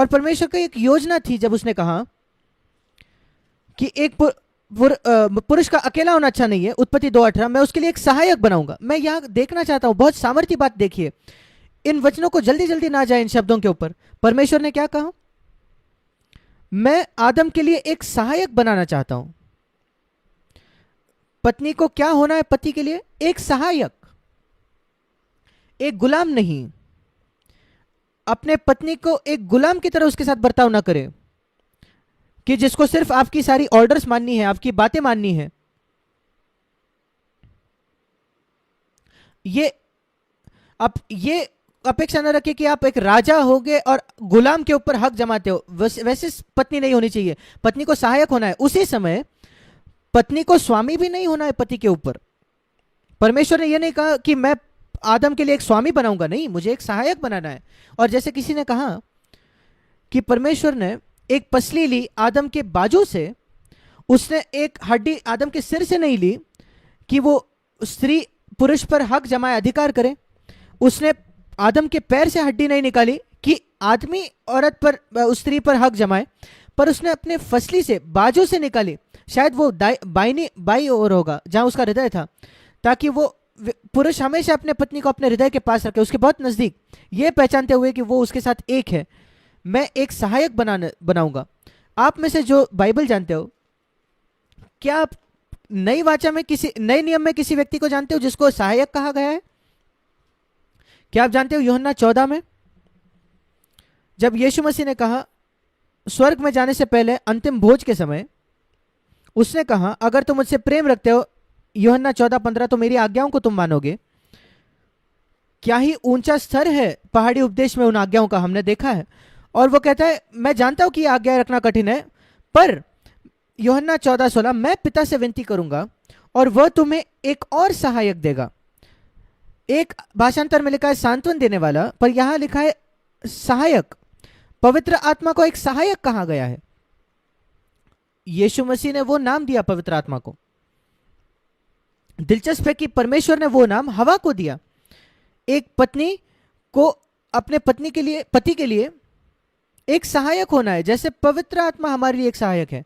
और परमेश्वर की एक योजना थी जब उसने कहा कि एक पुरुष का अकेला होना अच्छा नहीं है, उत्पत्ति 2:18, मैं उसके लिए एक सहायक बनाऊंगा। मैं यहां देखना चाहता हूं, बहुत सामर्थ्य बात देखिए, इन वचनों को जल्दी जल्दी ना जाए इन शब्दों के ऊपर। परमेश्वर ने क्या कहा? मैं आदम के लिए एक सहायक बनाना चाहता हूं। पत्नी को क्या होना है? पति के लिए एक सहायक, एक गुलाम नहीं। अपने पत्नी को एक गुलाम की तरह उसके साथ बर्ताव ना करे कि जिसको सिर्फ आपकी सारी ऑर्डर्स माननी है, आपकी बातें माननी है। ये अपेक्षा न रखिए कि आप एक राजा होगे और गुलाम के ऊपर हक जमाते हो। वैसे पत्नी नहीं होनी चाहिए। पत्नी को सहायक होना है। उसी समय पत्नी को स्वामी भी नहीं होना है पति के ऊपर। परमेश्वर ने यह नहीं कहा कि मैं आदम के लिए एक स्वामी बनाऊंगा, नहीं, मुझे एक सहायक बनाना है। और जैसे किसी ने कहा कि परमेश्वर ने एक पसली ली आदम के बाजू से, उसने एक हड्डी आदम के सिर से नहीं ली कि वो स्त्री पुरुष पर हक जमाए, अधिकार करे। उसने आदम के पैर से हड्डी नहीं निकाली कि आदमी औरत पर, उस स्त्री पर हक जमाए, पर उसने अपने फसली से, बाजू से निकाली। शायद वो बाई ओर होगा जहां उसका हृदय था, ताकि वो पुरुष हमेशा अपने पत्नी को अपने हृदय के पास रखे, उसके बहुत नजदीक, ये पहचानते हुए कि वो उसके साथ एक है। मैं एक सहायक बनाऊंगा। आप में से जो बाइबल जानते हो, क्या आप नई वाचा में, किसी नए नियम में किसी व्यक्ति को जानते हो जिसको सहायक कहा गया है? क्या आप जानते हो यूहन्ना 14 में जब यीशु मसीह ने कहा स्वर्ग में जाने से पहले अंतिम भोज के समय, उसने कहा अगर तुम मुझसे प्रेम रखते हो, यूहन्ना 14:15, तो मेरी आज्ञाओं को तुम मानोगे। क्या ही ऊंचा स्तर है पहाड़ी उपदेश में उन आज्ञाओं का, हमने देखा है। और वो कहता है मैं जानता हूं कि आज्ञाएं रखना कठिन है, पर यूहन्ना 14:16, मैं पिता से विनती करूंगा और वह तुम्हें एक और सहायक देगा। एक भाषांतर में लिखा है सांत्वन देने वाला, पर यहां लिखा है सहायक। पवित्र आत्मा को एक सहायक कहा गया है। यीशु मसीह ने वो नाम दिया पवित्र आत्मा को। दिलचस्प है कि परमेश्वर ने वो नाम हवा को दिया। एक पत्नी को अपने पति के लिए एक सहायक होना है, जैसे पवित्र आत्मा हमारे लिए एक सहायक है।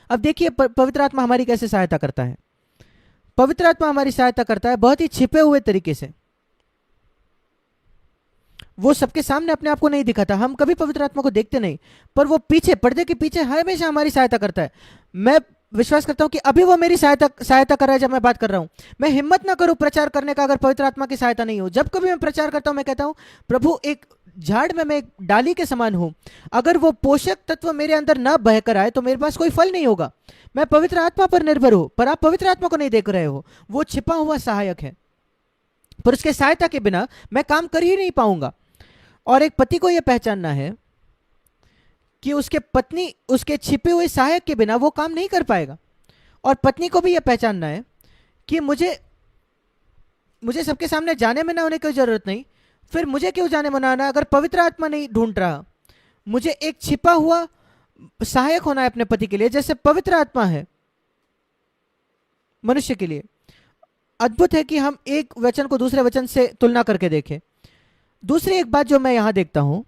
अब देखिए पवित्र आत्मा हमारी कैसे सहायता करता है। पवित्र आत्मा हमारी सहायता करता है बहुत ही छिपे हुए तरीके से। वो सबके सामने अपने आप को नहीं दिखाता, हम कभी पवित्र आत्मा को देखते नहीं, पर वो पीछे, पर्दे के पीछे हमेशा हमारी सहायता करता है। मैं विश्वास करता हूं कि अभी वो मेरी सहायता कर रहा है जब मैं बात कर रहा हूं। मैं हिम्मत ना करूं प्रचार करने का अगर पवित्र आत्मा की सहायता नहीं हो। जब कभी मैं प्रचार करता हूं मैं कहता हूं प्रभु एक झाड़ में मैं एक डाली के समान हूं, अगर वो पोषक तत्व मेरे अंदर ना बहकर आए तो मेरे पास कोई फल नहीं होगा। मैं पवित्र आत्मा पर निर्भर हूं, पर आप पवित्र आत्मा को नहीं देख रहे हो। वो छिपा हुआ सहायक है, पर उसके सहायता के बिना मैं काम कर ही नहीं पाऊंगा। और एक पति को यह पहचानना है कि उसके पत्नी उसके छिपे हुए सहायक के बिना वो काम नहीं कर पाएगा। और पत्नी को भी यह पहचानना है कि मुझे सबके सामने जाने में ना होने की जरूरत नहीं, फिर मुझे क्यों जाने मनाना अगर पवित्र आत्मा नहीं ढूंढ रहा। मुझे एक छिपा हुआ सहायक होना है अपने पति के लिए, जैसे पवित्र आत्मा है मनुष्य के लिए। अद्भुत है कि हम एक वचन को दूसरे वचन से तुलना करके देखें। दूसरी एक बात जो मैं यहां देखता हूं,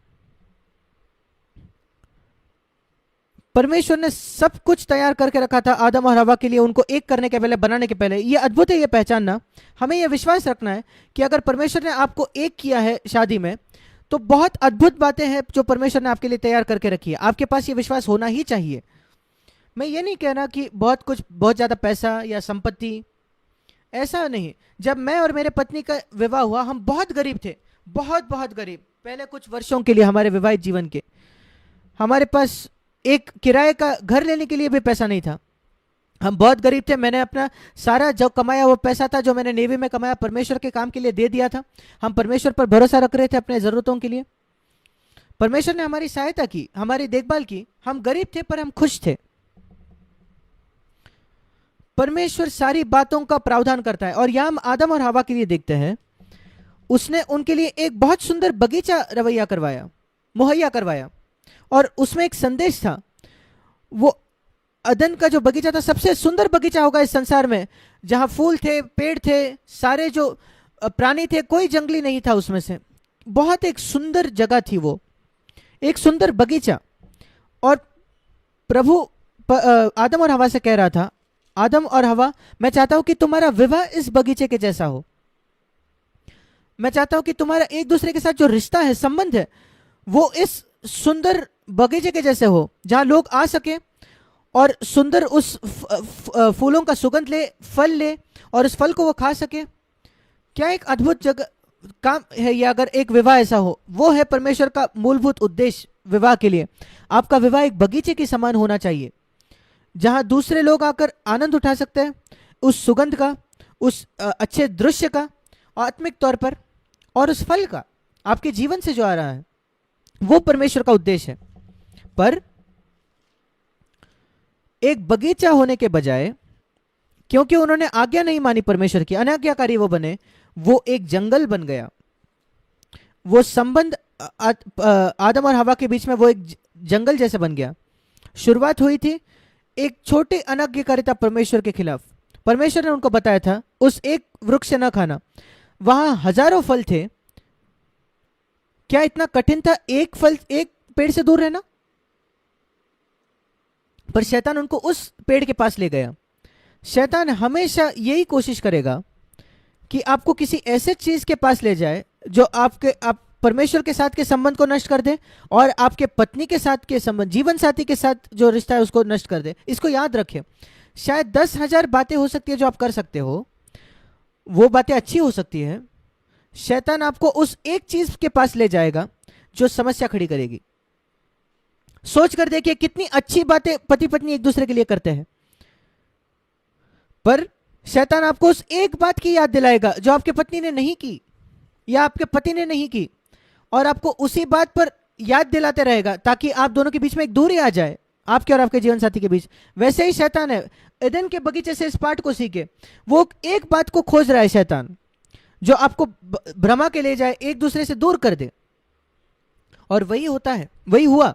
परमेश्वर ने सब कुछ तैयार करके रखा था आदम और हवा के लिए, उनको एक करने के पहले, बनाने के पहले। यह अद्भुत है, यह पहचानना। हमें यह विश्वास रखना है कि अगर परमेश्वर ने आपको एक किया है शादी में, तो बहुत अद्भुत बातें हैं जो परमेश्वर ने आपके लिए तैयार करके रखी है। आपके पास यह विश्वास होना ही चाहिए। मैं ये नहीं कहना कि बहुत ज्यादा पैसा या संपत्ति, ऐसा नहीं। जब मैं और मेरे पत्नी का विवाह हुआ, हम बहुत गरीब थे, बहुत गरीब। पहले कुछ वर्षों के लिए हमारे विवाहित जीवन के, हमारे पास एक किराए का घर लेने के लिए भी पैसा नहीं था। हम बहुत गरीब थे। मैंने अपना सारा जो कमाया वो पैसा था जो मैंने नेवी में कमाया, परमेश्वर के काम के लिए दे दिया था। हम परमेश्वर पर भरोसा रख रहे थे अपने जरूरतों के लिए। परमेश्वर ने हमारी सहायता की, हमारी देखभाल की। हम गरीब थे पर हम खुश थे। परमेश्वर सारी बातों का प्रावधान करता है। और यहां हम आदम और हवा के लिए देखते हैं, उसने उनके लिए एक बहुत सुंदर बगीचा मुहैया करवाया, और उसमें एक संदेश था। वो अदन का जो बगीचा था सबसे सुंदर बगीचा होगा इस संसार में, जहां फूल थे, पेड़ थे, सारे जो प्राणी थे, कोई जंगली नहीं था उसमें से। बहुत एक सुंदर जगह थी वो, एक सुंदर बगीचा, और प्रभु आदम और हवा से कह रहा था, आदम और हवा, मैं चाहता हूं कि तुम्हारा विवाह इस बगीचे के जैसा हो। मैं चाहता हूं कि तुम्हारा एक दूसरे के साथ जो रिश्ता है, संबंध है, वो इस सुंदर बगीचे के जैसे हो, जहां लोग आ सके और सुंदर उस फूलों का सुगंध ले, फल ले, और उस फल को वो खा सके। क्या एक अद्भुत जगह काम है ये, अगर एक विवाह ऐसा हो। वो है परमेश्वर का मूलभूत उद्देश्य विवाह के लिए। आपका विवाह एक बगीचे के समान होना चाहिए, जहां दूसरे लोग आकर आनंद उठा सकते हैं उस सुगंध का, उस अच्छे दृश्य का, आत्मिक तौर पर, और उस फल का, आपके जीवन से जो आ रहा है। वो परमेश्वर का उद्देश्य है। पर एक बगीचा होने के बजाय, क्योंकि उन्होंने आज्ञा नहीं मानी परमेश्वर की, अनाज्ञाकारी वो बने, वो एक जंगल बन गया। वो संबंध आदम और हवा के बीच में वो एक जंगल जैसे बन गया। शुरुआत हुई थी एक छोटी अनाज्ञाकारिता परमेश्वर के खिलाफ। परमेश्वर ने उनको बताया था उस एक वृक्ष से न खाना। वहां हजारों फल थे। क्या इतना कठिन था एक फल, एक पेड़ से दूर रहना? पर शैतान उनको उस पेड़ के पास ले गया। शैतान हमेशा यही कोशिश करेगा कि आपको किसी ऐसे चीज के पास ले जाए जो आप परमेश्वर के साथ के संबंध को नष्ट कर दे, और आपके पत्नी के साथ के संबंध, जीवन साथी के साथ जो रिश्ता है उसको नष्ट कर दे। इसको याद रखें। शायद 10,000 बातें हो सकती है जो आप कर सकते हो, वो बातें अच्छी हो सकती है। शैतान आपको उस एक चीज के पास ले जाएगा जो समस्या खड़ी करेगी। सोच कर देखिए कितनी अच्छी बातें पति पत्नी एक दूसरे के लिए करते हैं, पर शैतान आपको उस एक बात की याद दिलाएगा जो आपके पत्नी ने नहीं की या आपके पति ने नहीं की, और आपको उसी बात पर याद दिलाते रहेगा ताकि आप दोनों के बीच में एक दूरी आ जाए, आपके और आपके जीवन साथी के बीच। वैसे ही शैतान है। एदन के बगीचे से इस पाठ को सीखे। वो एक बात को खोज रहा है शैतान, जो आपको भ्रमा के ले जाए, एक दूसरे से दूर कर दे। और वही होता है, वही हुआ।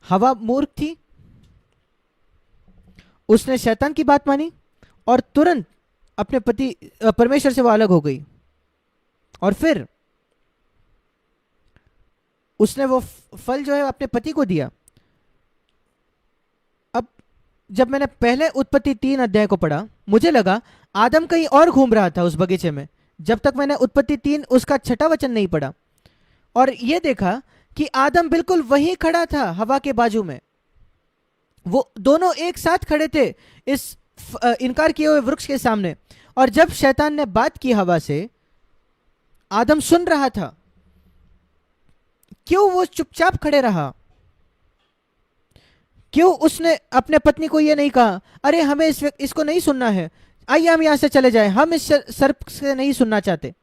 हवा मूर्ख थी, उसने शैतान की बात मानी और तुरंत अपने पति परमेश्वर से वो अलग हो गई। और फिर उसने वो फल जो है अपने पति को दिया। अब जब मैंने पहले उत्पत्ति 3 अध्याय को पढ़ा, मुझे लगा आदम कहीं और घूम रहा था उस बगीचे में, जब तक मैंने उत्पत्ति 3 उसका 6वां वचन नहीं पढ़ा, और यह देखा कि आदम बिल्कुल वहीं खड़ा था हवा के बाजू में। वो दोनों एक साथ खड़े थे इस इनकार किए हुए वृक्ष के सामने। और जब शैतान ने बात की हवा से, आदम सुन रहा था। क्यों वो चुपचाप खड़े रहा? क्यों उसने अपने पत्नी को यह नहीं कहा, अरे हमें इसको नहीं सुनना है, आइए हम यहां से चले जाएं, हम इस सर्प से नहीं सुनना चाहते?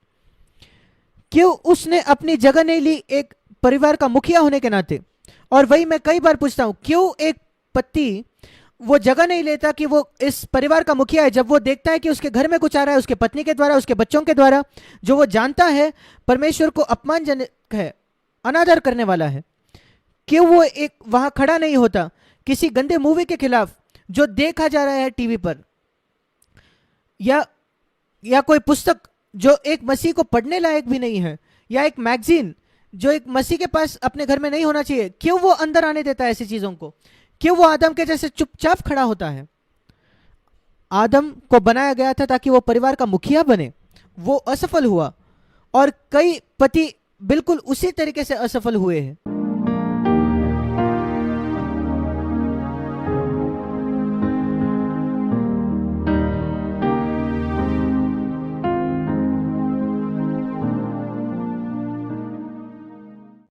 क्यों उसने अपनी जगह नहीं ली एक परिवार का मुखिया होने के नाते? और वही मैं कई बार पूछता हूं, क्यों एक पति वो जगह नहीं लेता कि वो इस परिवार का मुखिया है, जब वो देखता है कि उसके घर में कुछ आ रहा है, उसके पत्नी के द्वारा, उसके बच्चों के द्वारा, जो वो जानता है परमेश्वर को अपमानजनक है, अनादर करने वाला है। क्यों वो एक वहां खड़ा नहीं होता किसी गंदे मूवी के खिलाफ जो देखा जा रहा है टीवी पर, या कोई पुस्तक जो एक मसीह को पढ़ने लायक भी नहीं है, या एक मैगजीन जो एक मसीह के पास अपने घर में नहीं होना चाहिए? क्यों वो अंदर आने देता है ऐसी चीजों को? क्यों वो आदम के जैसे चुपचाप खड़ा होता है? आदम को बनाया गया था ताकि वो परिवार का मुखिया बने। वो असफल हुआ, और कई पति बिल्कुल उसी तरीके से असफल हुए हैं।